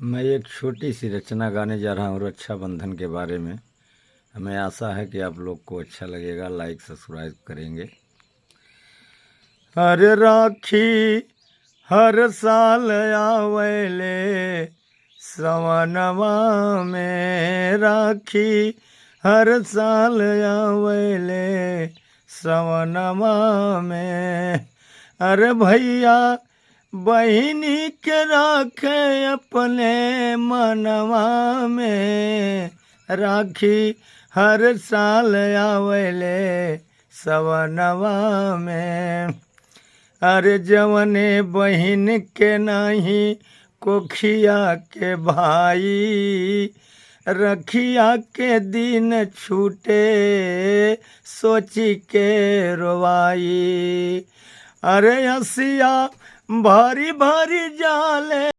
मैं एक छोटी सी रचना गाने जा रहा हूँ रक्षाबंधन के बारे में। हमें आशा है कि आप लोग को अच्छा लगेगा। लाइक सब्सक्राइब करेंगे। हर राखी हर साल आवेले सवनवा में, राखी हर साल आवेले सवनवा में। अरे भैया बहिनी के राखे अपने मनवा में, राखी हर साल आवेले सवनवा में। अरे जवने बहिन के नाही कोखिया के भाई, रखिया के दिन छूटे सोची के रोवाई। अरे असिया भारी भारी जाले